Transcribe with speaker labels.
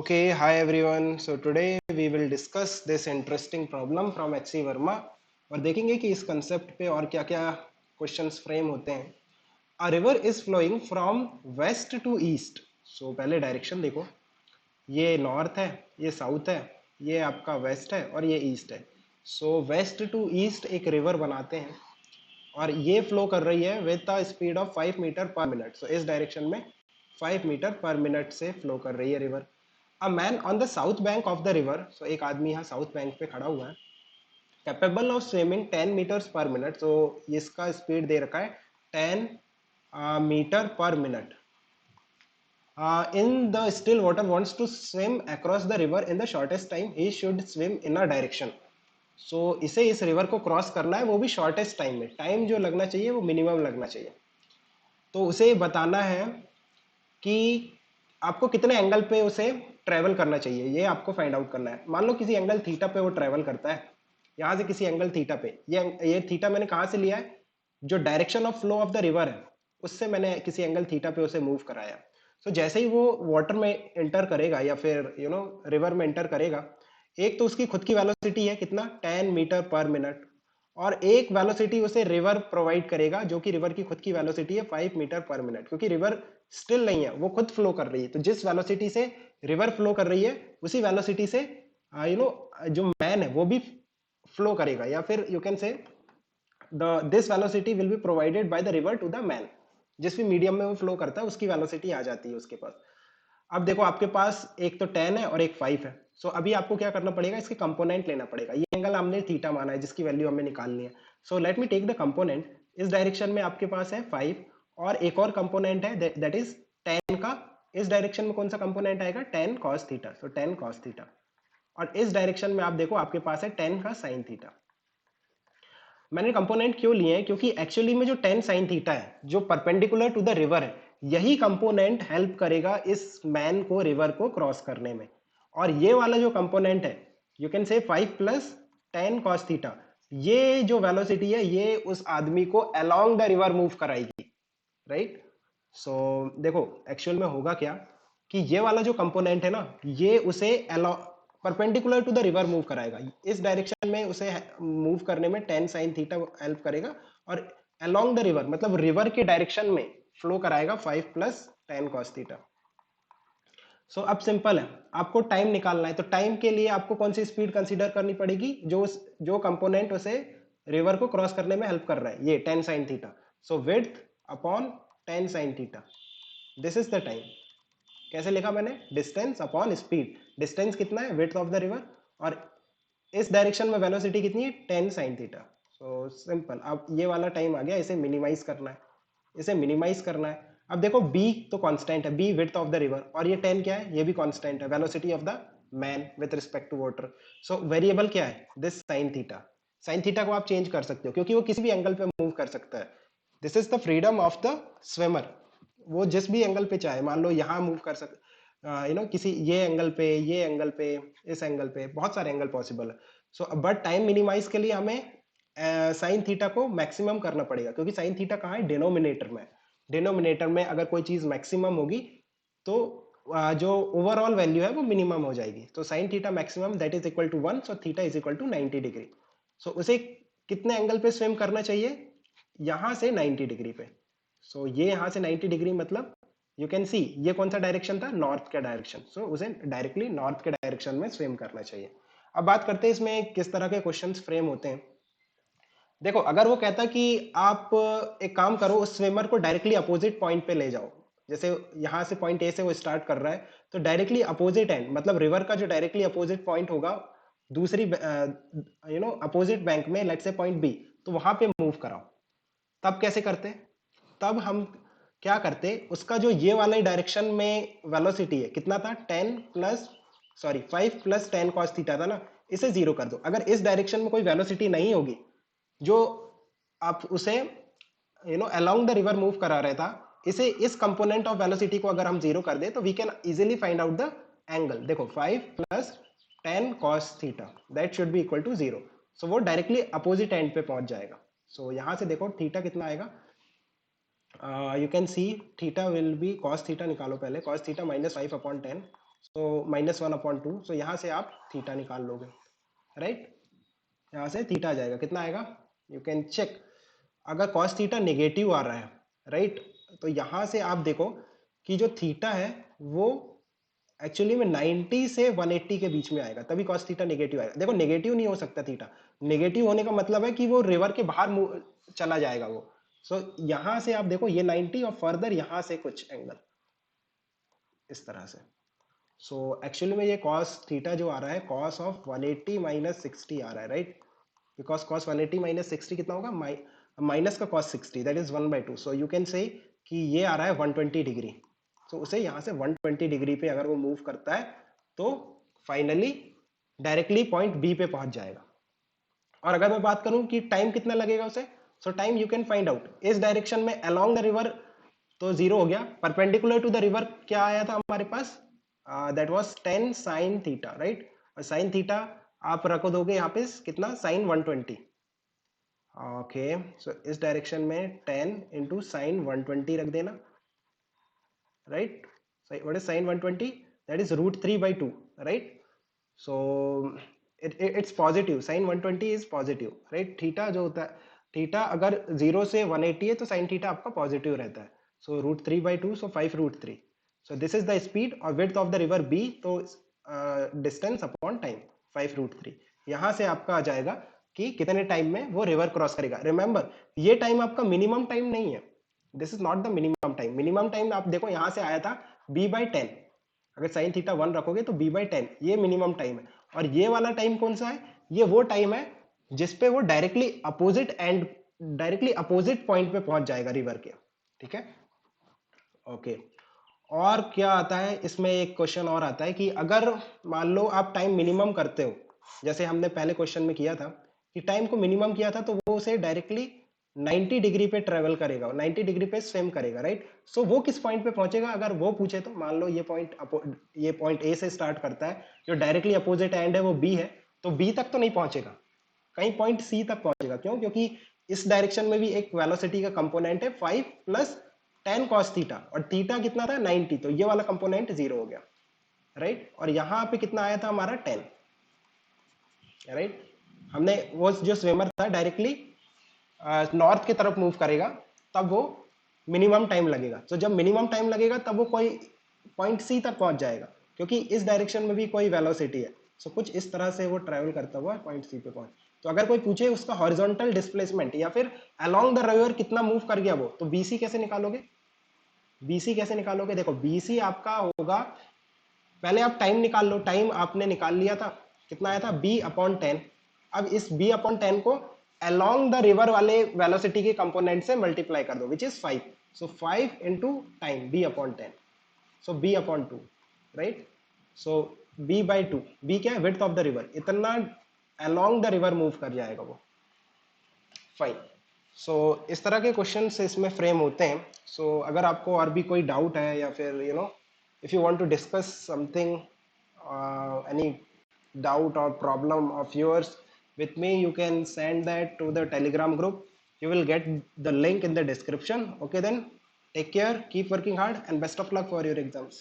Speaker 1: Okay, hi everyone. So today we will discuss this interesting problem from HC Verma और देखेंगे कि इस concept पे और क्या-क्या क्वेश्चंस फ्रेम होते हैं. A river is flowing from west to east. So पहले डायरेक्शन देखो, ये नॉर्थ है, ये साउथ है, ये आपका वेस्ट है और ये ईस्ट है. सो वेस्ट टू ईस्ट एक रिवर बनाते हैं और ये फ्लो कर रही है with the speed of 5 meter per minute. So इस डायरेक्शन में 5 मीटर पर मिनट से फ्लो कर रही है river. A man on the south bank of the river, so एक आदमी यहाँ साउथ बैंक पे खड़ा हुआ है, capable of swimming 10 metres per minute. So इसका स्पीड दे रखा है 10 metre per minute. In the still water wants to swim across the river in the shortest time, he should swim in a direction. So इसे इस river को cross करना है, वो भी शॉर्टेस्ट टाइम में. टाइम जो लगना चाहिए वो मिनिमम लगना चाहिए. तो उसे बताना है कि आपको कितने एंगल पे उसे ट्रेवल करना चाहिए, ये आपको फाइंड आउट करना है. मान लो किसी एंगल थीटा पे वो ट्रेवल करता है, यहाँ से किसी एंगल थीटा पे. ये थीटा मैंने कहाँ से लिया है, जो direction of flow of the river है उससे मैंने किसी एंगल थीटा पे उसे मूव कराया. सो जैसे ही वो वाटर में एंटर करेगा या फिर रिवर में एंटर करेगा, एक तो उसकी खुद की वेलोसिटी है कितना, 10 मीटर पर मिनट, और एक वेलोसिटी उसे रिवर प्रोवाइड करेगा जो कि रिवर की खुद की वेलोसिटी है 5 मीटर पर मिनट. क्योंकि रिवर स्टिल नहीं है, वो खुद फ्लो कर रही है, तो जिस वेलोसिटी से रिवर फ्लो कर रही है उसी वेलोसिटी से जो मैन है वो भी फ्लो करेगा, या फिर you can say this velocity will be provided by the river to the man. जिस भी मीडियम में वो फ्लो करता है उसकी वेलोसिटी आ जाती है उसके पास. अब देखो आपके पास एक तो 10 है और एक 5 है. सो अभी आपको क्या करना पड़ेगा, इसके कंपोनेंट लेना पड़ेगा. ये एंगल हमने थीटा माना है जिसकी वैल्यू हमें निकालनी है. So let me take the component. इस डायरेक्शन में आपके पास है 5 और एक और कंपोनेंट है दैट इज 10 का. इस डायरेक्शन में कौन सा कंपोनेंट आएगा, 10 cos थीटा. सो 10 cos थीटा. और इस डायरेक्शन में आप देखो आपके पास है 10 का sin थीटा. मैंने कंपोनेंट क्यों लिए हैं, क्योंकि एक्चुअली में जो 10 sin थीटा है जो परपेंडिकुलर टू द रिवर है, यही कंपोनेंट हेल्प करेगा इस मैन को रिवर को क्रॉस करने में. और ये वाला जो कंपोनेंट है, यू कैन से 5 प्लस 10 cos थीटा, ये जो वेलोसिटी है ये उस आदमी को अलोंग द रिवर मूव कराएगी, राइट. सो देखो एक्चुअल में होगा क्या कि ये वाला जो कंपोनेंट है ना, ये उसे perpendicular to the river move कराएगा. इस डायरेक्शन में उसे मूव करने में 10 sin थीटा हेल्प करेगा, और अलोंग द रिवर मतलब रिवर के डायरेक्शन में फ्लो कराएगा 5 प्लस 10 cos थीटा. सो अब सिंपल है, आपको टाइम निकालना है. तो टाइम के लिए आपको कौन सी स्पीड कंसीडर करनी पड़ेगी, जो कंपोनेंट उसे रिवर को क्रॉस करने में हेल्प कर रहा है, ये 10 sin theta. So width upon 10 sin theta, this is the time. कैसे लिखा मैंने, डिस्टेंस अपॉन स्पीड. डिस्टेंस कितना है, विड्थ ऑफ द रिवर, और इस डायरेक्शन में वेलोसिटी कितनी है, 10 sin थीटा. So simple. अब ये वाला टाइम आ गया, इसे मिनिमाइज करना है, इसे मिनिमाइज करना है. अब देखो b तो कांस्टेंट है, b width of the river, और ये 10 क्या है, ये भी कांस्टेंट है, velocity of the man with respect to water. So variable क्या है, this sin theta. sin theta को आप चेंज कर सकते हो क्योंकि वो किसी भी एंगल पे मूव कर सकता है. This is the freedom of the swimmer. वो जिस भी एंगल पे चाहे, मान लो यहाँ मूव कर सकते, किसी ये एंगल पे, ये एंगल पे, इस एंगल पे, बहुत सारे एंगल पॉसिबल है. सो बट टाइम मिनिमाइज के लिए हमें साइन थीटा को मैक्सिमम करना पड़ेगा, क्योंकि साइन थीटा कहाँ है, डिनोमिनेटर में. डिनोमिनेटर में अगर कोई चीज मैक्सिमम होगी तो जो ओवरऑल वैल्यू है वो मिनिमम हो जाएगी. तो sine theta maximum that is equal to 1, so theta is equal to 90 degree. So उसे कितने एंगल पे स्विम करना चाहिए, यहां से 90 डिग्री पे. सो ये यहां से 90 डिग्री मतलब यू कैन सी ये कौन सा डायरेक्शन था, नॉर्थ का डायरेक्शन. सो उसे डायरेक्टली नॉर्थ के डायरेक्शन में स्विम करना चाहिए. अब बात करते हैं इसमें किस तरह के क्वेश्चंस फ्रेम होते हैं. देखो अगर वो कहता कि आप एक काम करो, उस स्विमर को डायरेक्टली अपोजिट पॉइंट पे ले जाओ. जैसे यहाँ से पॉइंट ए से वो स्टार्ट कर रहा है, तो डायरेक्टली अपोजिट एंड मतलब रिवर का जो डायरेक्टली अपोजिट पॉइंट होगा दूसरी अपोजिट बैंक में, लेट्स से पॉइंट बी, तो वहां पे मूव कराओ. तब कैसे करते, तब हम क्या करते, उसका जो ये वाले डायरेक्शन में वेलोसिटी है कितना था, 5 प्लस 10 cos थीटा था ना, इसे जीरो कर दो. अगर इस डायरेक्शन में कोई वेलोसिटी नहीं होगी जो आप उसे अलोंग द रिवर मूव करा रहा था, इसे इस कंपोनेंट ऑफ वेलोसिटी को अगर हम जीरो कर दे तो we can easily find out the angle. देखो 5 plus 10 cos theta that should be equal to 0. So वो डायरेक्टली अपोजिट एंड पे पहुंच जाएगा. सो यहां से देखो थीटा कितना आएगा, you can C theta will be, cos theta निकालो पहले, cos थीटा -5 अपॉन 10 सो -1/2, सो यहाँ से आप थीटा निकाल लोगे, राइट। यहाँ से थीटा आ जाएगा, कितना आएगा, यू कैन चेक। अगर कॉस थीटा नेगेटिव आ रहा है, राइट, तो यहाँ से आप देखो कि जो थीटा है वो एक्चुअली में 90 से 180 के बीच में आएगा, तभी कॉस थीटा नेगेटिव आएगा। देखो नेगेटिव नहीं हो सकता थीटा, नेगेटिव होने का मतलब है कि वो रिवर के बाहर चला जाएगा वो। सो यहाँ से आप देखो ये 90 और फर्दर यहाँ से कुछ एंगल इस तरह से। सो एक्चुअली में ये कॉस थीटा जो आ रहा है कॉस ऑफ 180 माइनस 60 आ रहा है, राइट, बिकॉज कॉस 180 माइनस 60 कितना होगा, माइनस का cos 60, that is 1/2। So you can से कि ये आ रहा है 120 डिग्री। तो उसे यहाँ से 120 डिग्री पे अगर वो मूव करता है तो फाइनली डायरेक्टली पॉइंट बी पे पहुंच जाएगा। और अगर मैं बात करूं कि टाइम कितना लगेगा उसे, सो time you can find out इस डायरेक्शन में अलोंग द रिवर तो 0 हो गया, परपेंडिकुलर टू द रिवर क्या आया था हमारे पास, that was 10 sine theta, right. और साइन थीटा आप रखो दोगे यहाँ पे कितना, साइन 120। ओके, सो इस डायरेक्शन में 10 इंटू साइन 120 रख देना, right. What is sine 120, that is √3/2, right. So it's positive, sine 120 is positive, right. Theta जो होता है, थीटा अगर 0 से 180 है तो साइन थीटा आपका पॉजिटिव रहता है। So √3/2, so 5√3। So this is the speed और width of the river B, तो डिस्टेंस अपॉन टाइम 5√3। यहाँ से आपका आ जाएगा कि कितने टाइम में वो रिवर क्रॉस करेगा। रिमेंबर ये टाइम आपका मिनिमम टाइम नहीं है, this is not the minimum time. Minimum time आप देखो यहाँ से आया था b/10, अगर साइन थीटा 1 रखोगे तो b/10 ये मिनिमम टाइम है। और ये वाला टाइम कौन सा है, ये वो टाइम है जिसपे वो directly opposite and directly opposite point पे पहुंच जाएगा रिवर के, ठीक है, ओके। और क्या आता है इसमें, एक क्वेश्चन और आता है कि अगर मान लो आप टाइम मिनिमम करते हो, जैसे हमने पहले क्वेश्चन में किया था कि टाइम को मिनिमम किया था, तो वो उसे डायरेक्टली 90 डिग्री पे ट्रेवल करेगा, 90 डिग्री पे स्विम करेगा, राइट। सो वो किस पॉइंट पे पहुंचेगा, अगर वो पूछे तो मान लो ये पॉइंट ए से स्टार्ट करता है, जो डायरेक्टली अपोजिट एंड है वो बी है, तो बी तक तो नहीं पहुंचेगा, कहीं पॉइंट सी तक पहुंचेगा। क्यों, क्योंकि इस डायरेक्शन में भी एक वेलोसिटी का कंपोनेंट है 5 प्लस 10 cos थीटा, और थीटा कितना था 90, तो ये वाला कंपोनेंट 0 हो गया, राइट। और यहाँ पे कितना आया था हमारा 10, राइट। हमने वो जो स्विमर था डायरेक्टली नॉर्थ की तरफ मूव करेगा, तब वो मिनिमम टाइम लगेगा। तो जब मिनिमम टाइम लगेगा तब वो कोई पॉइंट सी तक पहुंच जाएगा, क्योंकि इस डायरेक्शन में भी कोई वेलोसिटी है। सो कुछ इस तरह से वो ट्रेवल करता हुआ पॉइंट सी पे पहुंच। तो अगर कोई पूछे उसका हॉरिजॉन्टल डिस्प्लेसमेंट या फिर अलोंग द रिवर कितना मूव कर गया वो, तो बीसी कैसे निकालोगे, बीसी कैसे निकालोगे, देखो बीसी आपका होगा, पहले आप टाइम निकाल लो, टाइम आपने निकाल लिया था, कितना आया था b/10। अब इस b/10 को अलोंग द रिवर वाले वेलोसिटी के कंपोनेंट से मल्टीप्लाई कर दो, which is 5। So 5 into time b/10, so b/2, right. So b/2, b क्या है, विड्थ ऑफ द रिवर, इतना अलोंग द रिवर मूव कर जाएगा वो, फाइन। सो इस तरह के क्वेश्चन इसमें फ्रेम होते हैं। अगर आपको और भी कोई डाउट है या फिर if you want to discuss something, any doubt or problem of yours with me, you can send that to the Telegram group. You will get the link in the description. Okay, then take care, keep working hard, and best of luck for your exams.